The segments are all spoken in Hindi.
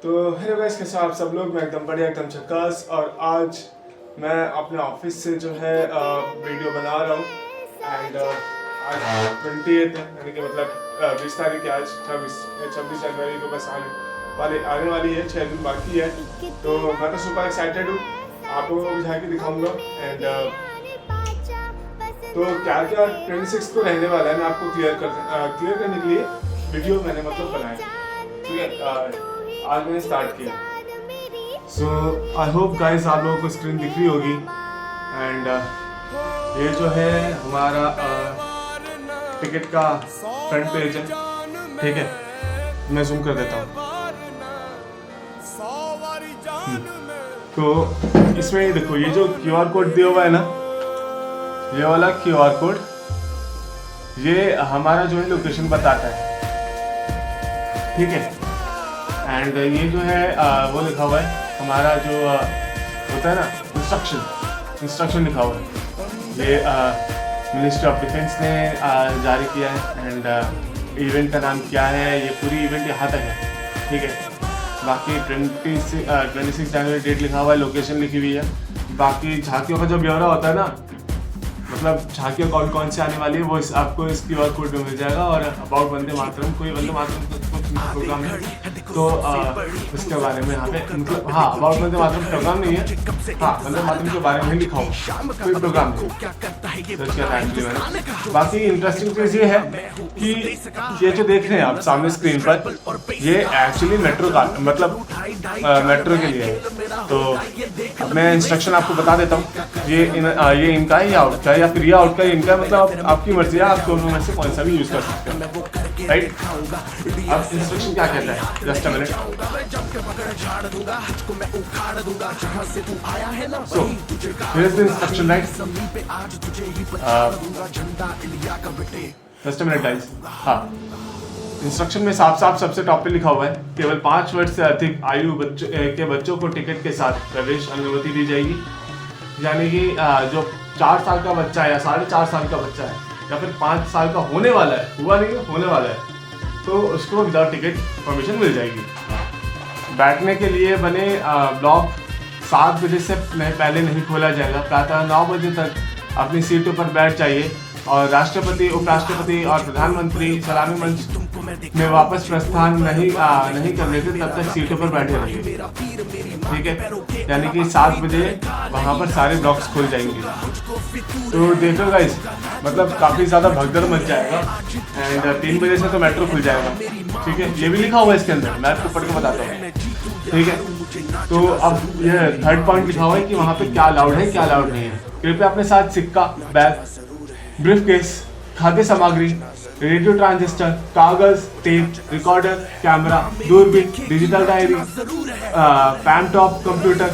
तो हेलो गाइस, कैसे हो आप सब लोग। मैं एकदम बढ़िया, एकदम झक्कास। और आज मैं अपने ऑफिस से जो है वीडियो बना रहा हूँ। एंड आज 28 है, यानी कि मतलब 20 तारीख है आज। 26 जनवरी को बस आने वाली है, 6 दिन बाकी है। तो मैं तो सुपर एक्साइटेड हूँ, आप लोगों को भी जाके दिखाऊंगा। एंड तो क्या क्या 26 को रहने वाला है, मैं आपको क्लियर करने के लिए वीडियो मैंने मतलब बनाया। ठीक है, आज मैंने स्टार्ट किया। सो आई होप गाइस आप लोगों को स्क्रीन दिख रही होगी। एंड ये जो है हमारा टिकट का फ्रंट पेज है। ठीक है, मैं जूम कर देता हूँ। तो इसमें ये देखो, ये जो QR कोड दिया हुआ है ना, ये वाला QR कोड, ये हमारा जो है लोकेशन बताता है। ठीक है, एंड ये जो है वो लिखा हुआ है हमारा जो होता है ना, इंस्ट्रक्शन लिखा हुआ है। ये मिनिस्ट्री ऑफ डिफेंस ने जारी किया है। एंड इवेंट का नाम क्या है, ये पूरी इवेंट यहाँ तक है। ठीक है, बाकी 26 जनवरी डेट लिखा हुआ है, लोकेशन लिखी हुई है। बाकी झांकियों का जो ब्यौरा होता है ना, मतलब झांकियाँ कौन कौन से आने वाली है, वो आपको इस QR कोड में मिल जाएगा। और अबाउट वंदे मातरम, कोई वंदे मातरम प्रोग्राम है तो इसके बारे में यहाँ पे मतलब, हाँ, अबाउट वंदे मातरम प्रोग्राम नहीं है। हाँ, वंदे मातरम के बारे में लिखा हो, कोई प्रोग्राम नहीं। बाकी इंटरेस्टिंग चीज़ ये है कि ये जो देख रहे हैं आप सामने स्क्रीन पर, ये एक्चुअली मेट्रो का मतलब मेट्रो के लिए है। तो अब मैं इंस्ट्रक्शन आपको बता देता हूँ। ये इनका है या आउट का, या फिर ये आउट का इनका, मतलब आपकी मर्जी है, आप दोनों में से कौन सा भी यूज कर सकते हैं। राइट, अब इंस्ट्रक्शन क्या कहता है, just a minute. So here is the instruction, right. Just a minute guys. हाँ, इंस्ट्रक्शन में साफ साफ सबसे टॉप पे लिखा हुआ है, केवल 5 वर्ष से अधिक आयु के बच्चों को टिकट के साथ प्रवेश अनुमति दी जाएगी। यानी कि जो 4 साल का बच्चा है या 4.5 साल का बच्चा है या फिर 5 साल का होने वाला है, हुआ नहीं है, होने वाला है, तो उसको विदाउट टिकट परमिशन मिल जाएगी। बैठने के लिए बने ब्लॉक 7 बजे से पहले नहीं खोला जाएगा। प्रातः 9 बजे तक अपनी सीटों पर बैठ जाइए और राष्ट्रपति, उपराष्ट्रपति और प्रधानमंत्री सलामी मंच में वापस प्रस्थान नहीं कर लेते तब तक सीटों पर बैठे रहिए। ठीक है, यानी कि 7 बजे वहाँ पर सारे ब्लॉक्स खुल जाएंगे। तो देखो गाइस, मतलब काफ़ी ज़्यादा भगदड़ मच जाएगा। एंड 3 बजे से तो मेट्रो खुल जाएगा। ठीक है, ये भी लिखा हुआ है इसके अंदर, मैं आपको पढ़ के बताता हूँ। ठीक है, तो अब ये 3rd पॉइंट लिखा हुआ है कि वहाँ पे क्या अलाउड है, क्या अलाउड नहीं है। कृपया अपने साथ सिक्का, बैग, ब्रीफ केस, खाद्य सामग्री, रेडियो ट्रांजिस्टर, कागज, टेप, रिकॉर्डर, कैमरा, दूरबीन, digital diary, palm top computer,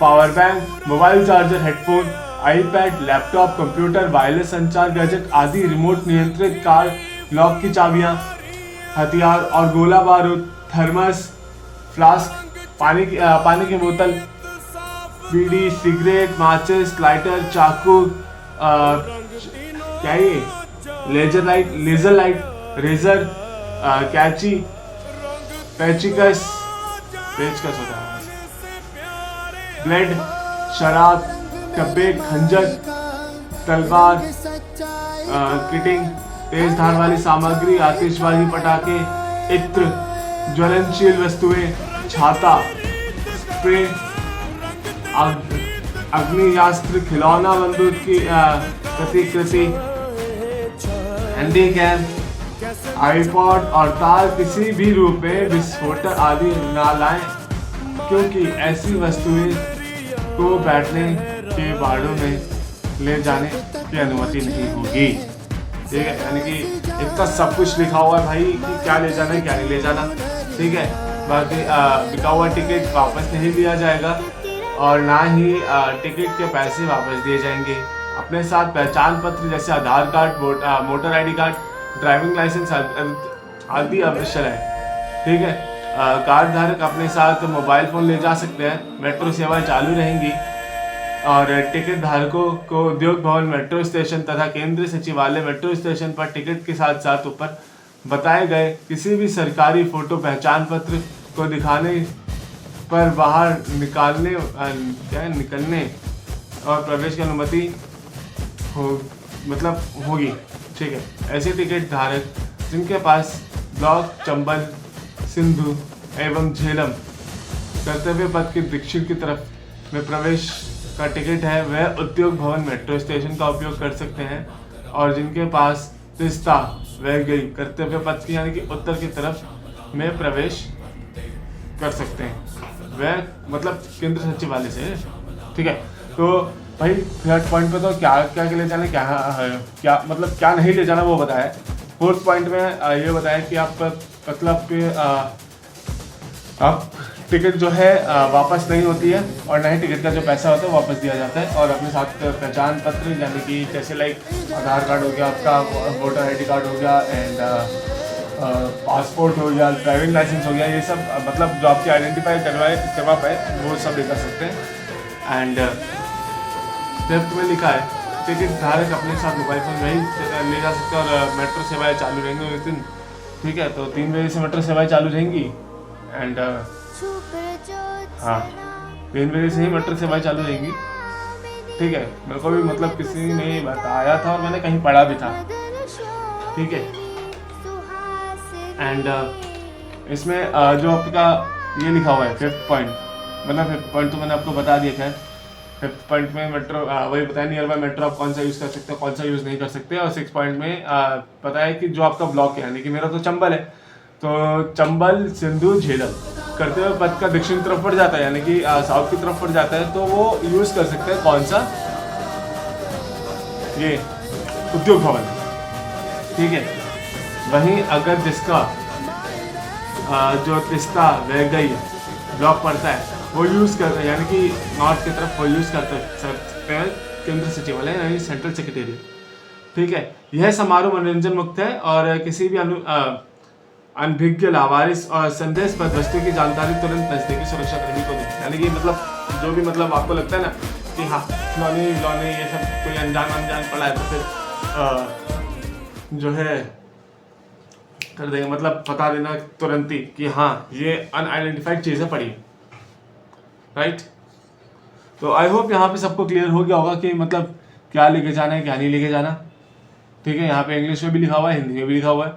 power bank, mobile charger, headphone, iPad, laptop, computer, wireless संचार गैजेट आदि, रिमोट नियंत्रित कार, लॉक की चाबियां, हथियार और गोला बारूद, थर्मस, फ्लास्क, पानी की बोतल, बीड़ी, सिगरेट, माचिस, लाइटर, चाकू, क्या ये, लेजर लाइट, रेजर, कैची, पेचकस होता है, ब्लेड, शराब, डब्बे, खंजर, तलवार, किटिंग, तेज धार वाली सामग्री, आतिशबाजी, पटाखे, इत्र, ज्वलनशील वस्तुएं, छाता, स्प्रे, अग्नियास्त्र, खिलौना, बंदूक की प्रतिकृति, हैंडीकैम, आईपॉड और तार किसी भी रूप में विस्फोटक आदि ना लाएं, क्योंकि ऐसी वस्तुएं को बैठने के वार्डों में ले जाने की अनुमति नहीं होगी। ठीक है, यानी कि इतना सब कुछ लिखा हुआ है भाई कि क्या ले जाना है, क्या नहीं ले जाना। ठीक है, बाकी बिका हुआ टिकट वापस नहीं दिया जाएगा और ना ही टिकट के पैसे वापस दिए जाएंगे। अपने साथ पहचान पत्र जैसे Aadhaar card, voter ID card, driving licence आदि आवश्यक है। ठीक है, कार्ड धारक अपने साथ मोबाइल फ़ोन ले जा सकते हैं। मेट्रो सेवाएं चालू रहेंगी और टिकट धारकों को उद्योग भवन, मेट्रो स्टेशन तथा केंद्रीय सचिवालय मेट्रो स्टेशन पर टिकट के साथ साथ ऊपर बताए गए किसी भी सरकारी फोटो, पहचान पत्र को दिखाने पर बाहर निकलने और प्रवेश की अनुमति होगी। ठीक है, ऐसे टिकट धारक जिनके पास ब्लॉक, चंबल, सिंधु एवं झेलम कर्तव्य पथ के दक्षिण की तरफ में प्रवेश का टिकट है, वह उद्योग भवन मेट्रो स्टेशन का उपयोग कर सकते हैं। और जिनके पास तिस्ता वह गई कर्तव्य पथ की यानी कि उत्तर की तरफ में प्रवेश कर सकते हैं, वह मतलब केंद्र सचिवालय से। ठीक है, तो भाई थर्ड पॉइंट पे तो क्या क्या ले जाना, क्या मतलब क्या नहीं ले जाना वो बताया। फोर्थ पॉइंट में ये बताया कि आप मतलब कि आप टिकट जो है वापस नहीं होती है और ना ही टिकट का जो पैसा होता है वापस दिया जाता है। और अपने साथ पहचान पत्र यानी कि जैसे लाइक आधार कार्ड हो गया, आपका वोटर आईडी कार्ड हो गया, एंड पासपोर्ट हो गया, ड्राइविंग लाइसेंस हो गया, ये सब मतलब जो आपकी आइडेंटिफाई करवा पाए वो सब ले कर सकते हैं। एंड फिफ्थ में लिखा है टिकट धारक अपने साथ मोबाइल फोन नहीं ले जा सकते और मेट्रो सेवाएं चालू रहेंगी उस दिन। ठीक है, तो 3 बजे से मेट्रो सेवाएं चालू रहेंगी एंड हाँ 3 बजे से ही मेट्रो सेवाएं चालू रहेंगी। ठीक है, मेरे को भी मतलब किसी ने बताया था और मैंने कहीं पढ़ा भी था। ठीक है, एंड इसमें जो आपका ये लिखा हुआ है फिफ्थ पॉइंट, मतलब फिफ्थ पॉइंट तो मैंने आपको बता दिया था। फिफ्थ पॉइंट में मेट्रो वही बताया नियर बाय मेट्रो आप कौन सा यूज़ कर सकते हो, कौन सा यूज़ नहीं कर सकते। और 6 पॉइंट में पता है कि जो आपका ब्लॉक है यानी कि मेरा तो चंबल है, तो चंबल, सिंधु, झेलम करते हुए पथ का दक्षिण तरफ पड़ जाता है यानी कि साउथ की तरफ पड़ जाता है, तो वो यूज़ कर सकते हैं कौन सा, ये उद्योग भवन। ठीक है, वहीं अगर जिसका जो तिस्ता वह गई ब्लॉक पड़ता है वो यूज़ करते हैं यानी कि नॉर्थ की तरफ वो यूज़ करते हैं केंद्र सचिवालय यानी सेंट्रल सेक्रेटेरिएट। ठीक है, यह समारोह मनोरंजन मुक्त है और किसी भी अनभिज्ञ, लावारिस और संदेशपद वस्तु की जानकारी तुरंत नजदीकी सुरक्षा कर्मी को दें। यानी कि मतलब जो भी मतलब आपको लगता है ना कि हाँ खिलौने ये सब कोई अनजान पड़ा है तो फिर जो है कर देंगे, मतलब बता देना तुरंत ही कि हाँ ये अनआइडेंटिफाइड चीज़ें पड़ी है। राइट, तो आई होप यहाँ पे सबको क्लियर हो गया होगा कि मतलब क्या लेके जाना है क्या नहीं लेके जाना। ठीक है, यहाँ पे इंग्लिश में भी लिखा हुआ है, हिंदी में भी लिखा हुआ है।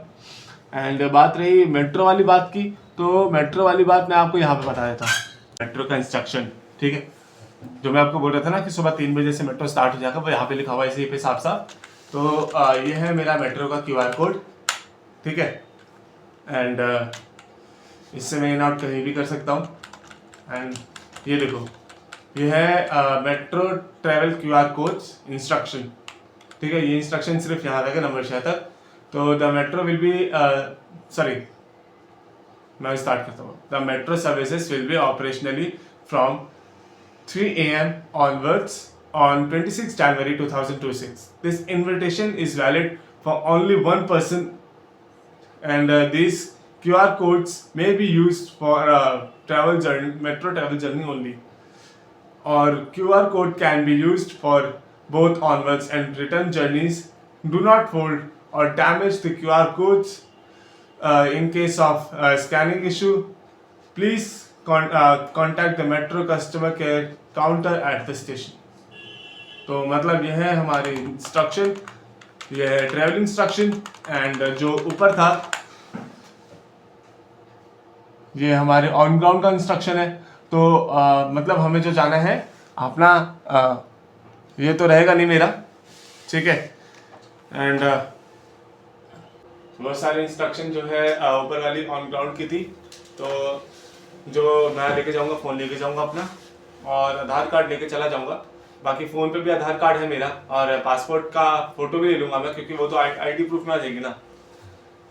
एंड बात रही मेट्रो वाली बात की, तो मेट्रो वाली बात मैं आपको यहाँ पे बता देता हूँ। मेट्रो का इंस्ट्रक्शन, ठीक है, जो मैं आपको बोल रहा था ना कि सुबह 3 बजे से मेट्रो स्टार्ट हो जाएगा, वो यहाँ पे लिखा हुआ है इसी पे साफ साफ। तो ये है मेरा मेट्रो का QR कोड। ठीक है, एंड इससे मैं इन आउट कहीं भी कर सकता हूँ। एंड ये देखो, ये है metro travel QR codes instruction. ठीक है, ये इंस्ट्रक्शन सिर्फ यहाँ तक है, नंबर 6 तक। तो द मेट्रो विल बी मैं स्टार्ट करता हूँ। The metro services will be operationally from 3 AM onwards on 26 January 2026. This invitation is valid for only one person and these QR codes may be used for travel journey, metro travel journey only. Or QR code can be used for both onwards and return journeys. Do not fold or damage the QR codes in case of scanning issue. Please contact the metro customer care counter at the station. तो मतलब यह है हमारी इंस्ट्रक्शन, यह है ट्रैवल इंस्ट्रक्शन। एंड जो ऊपर था ये हमारे ऑन ग्राउंड का इंस्ट्रक्शन है। तो मतलब हमें जो जाना है अपना ये तो रहेगा नहीं मेरा। ठीक है, एंड बहुत सारे इंस्ट्रक्शन जो है ऊपर वाली ऑन ग्राउंड की थी। तो जो मैं लेके जाऊंगा, फ़ोन लेके जाऊंगा अपना और आधार कार्ड लेके चला जाऊंगा। बाकी फ़ोन पे भी आधार कार्ड है मेरा और पासपोर्ट का फ़ोटो भी ले लूँगा मैं, क्योंकि वो तो आईडी प्रूफ में आ जाएगी ना।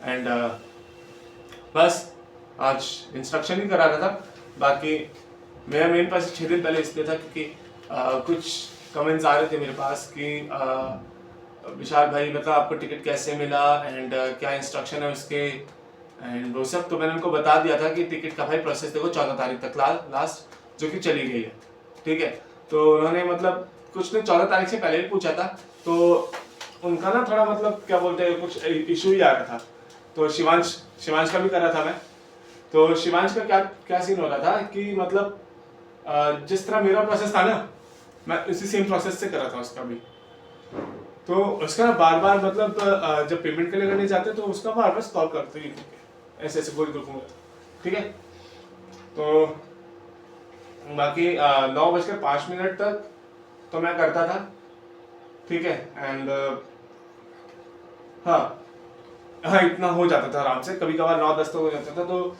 एंड बस आज इंस्ट्रक्शन ही करा रहा था। बाकी मेरा मेन पास 6 दिन पहले इसलिए था क्योंकि कुछ कमेंट्स आ रहे थे मेरे पास कि विशाल भाई मतलब आपको टिकट कैसे मिला एंड क्या इंस्ट्रक्शन है उसके एंड वो सब। तो मैंने उनको बता दिया था कि टिकट का भाई प्रोसेस देखो 14 तारीख तक लास्ट जो कि चली गई है। ठीक है, तो उन्होंने मतलब कुछ ने 14 तारीख से पहले भी पूछा था, तो उनका ना थोड़ा मतलब क्या बोलते हैं कुछ इशू ही आ रहा था। तो शिवांश का भी कर रहा था मैं। तो शिवांश का क्या क्या सीन हो रहा था कि मतलब जिस तरह मेरा प्रोसेस था ना, मैं उसी सेम प्रोसेस से कर रहा था उसका भी। तो उसका बार बार मतलब जब पेमेंट के लिए करने जाते तो उसका बार बार स्टॉल करते ही ऐसे ऐसे गोल गोल घूमता, ठीक है। तो बाकी 9:05 तक तो मैं करता था, ठीक है। एंड हाँ हाँ, इतना हो जाता था आराम से। कभी कभार 9-10 तक हो जाता था। तो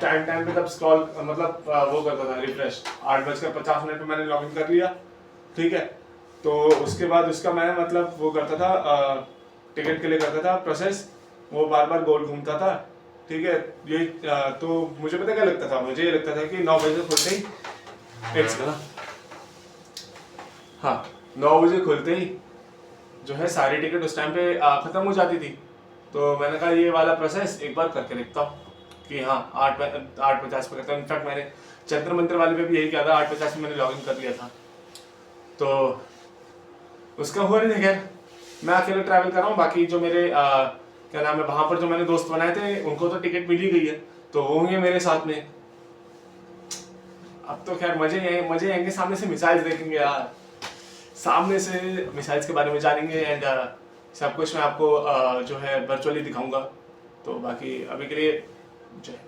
टाइम टाइम पे तब स्क्रॉल मतलब वो करता था रिफ्रेश। 8:50 पे मैंने लॉग इन कर लिया, ठीक है। तो उसके बाद उसका मैं मतलब वो करता था, टिकट के लिए करता था प्रोसेस। वो बार बार गोल घूमता था, ठीक है। ये तो मुझे पता क्या लगता था, मुझे ये लगता था कि 9 बजे खुलते ही एक सेकंड, हाँ 9 बजे खुलते ही जो है सारी टिकट उस टाइम पे खत्म हो जाती थी। तो मैंने कहा ये वाला प्रोसेस एक बार करके देखता हूँ कि हाँ 8:50 पे करता हूँ। इनफैक्ट मैंने चंद्र मंत्र वाले पे भी यही किया था, 8:50 में मैंने लॉग इन कर लिया था। तो उसका हुआ नहीं। खैर मैं अकेले ट्रैवल कर रहा हूँ, बाकी जो मेरे क्या नाम है वहां पर जो मैंने दोस्त बनाए थे उनको तो टिकट मिल ही गई है, तो वो होंगे मेरे साथ में। अब तो खैर मजे आएंगे, सामने से मिसाइल्स देखेंगे यार, सामने से मिसाइल्स के बारे में जानेंगे। एंड सब कुछ मैं आपको जो है वर्चुअली दिखाऊंगा। तो बाकी अभी के लिए जय